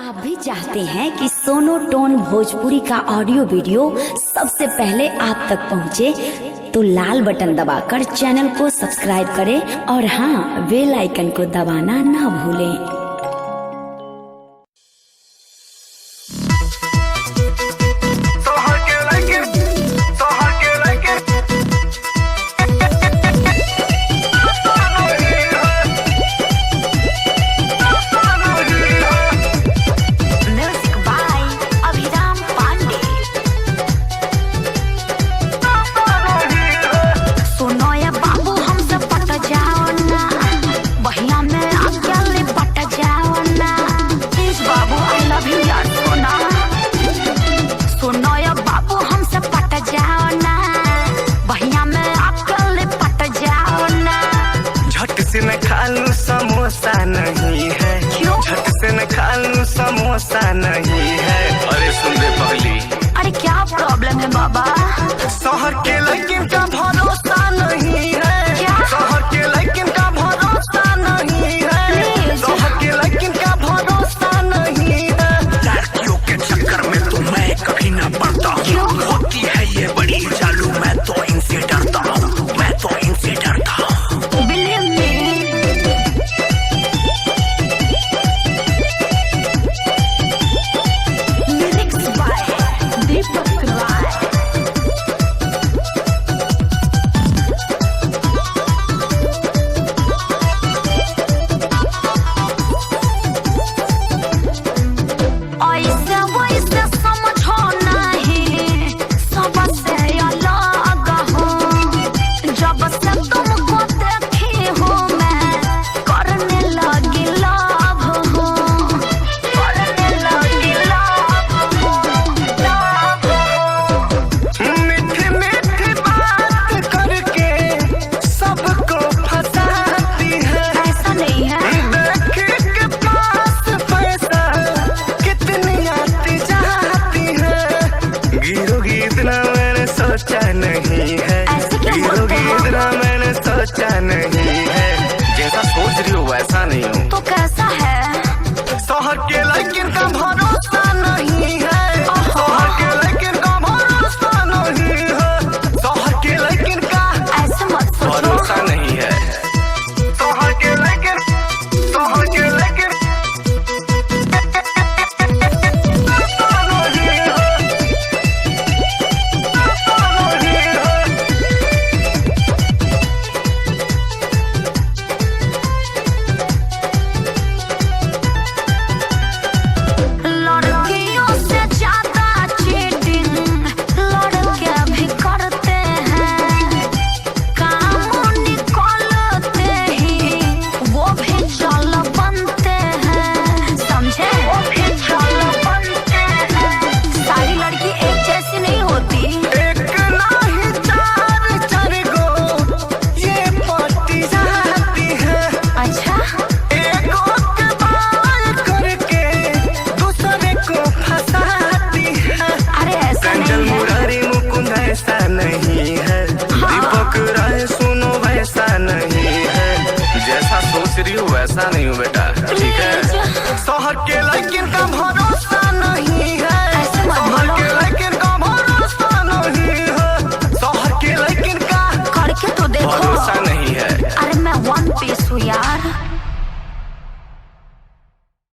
आप भी चाहते हैं कि सोनो टोन भोजपुरी का ऑडियो वीडियो सबसे पहले आप तक पहुंचे, तो लाल बटन दबाकर चैनल को सब्सक्राइब करें और हाँ, बेल आइकन को दबाना ना भूलें। न खालू समोसा नहीं है, झट से न खालू समोसा नहीं है। अरे सुन रे पगली, अरे क्या प्रॉब्लम है बाबा? शहर के लड़किन का भरोसा नहीं है, शहर के लड़किन का भरोसा नहीं है, शहर के लड़किन का भरोसा नहीं है। लड़कियों के चक्कर में तो मैं कभी ना पड़ता हूँ, होती है ये बड़ी चालू, मैं तो इनसे डरता हूँ, मैं तो इनसे डरता हूँ। नहीं है गिरोगी इतना मैंने सोचा नहीं है, जैसा सोच रही हो वैसा नहीं हूँ। तो कैसा है? शहर के लड़किन का भरोसा नहीं है, शहर के लड़किन का भरोसा नहीं है, शहर के लड़किन का ऐसे मत सोचो, भरोसा नहीं है। शहर के लड़किन, शहर के लड़किन नहीं है, दीपक राय सुनो वैसा नहीं है, जैसा सोच रही हूँ वैसा नहीं हूँ बेटा, ठीक है। शहर के लड़के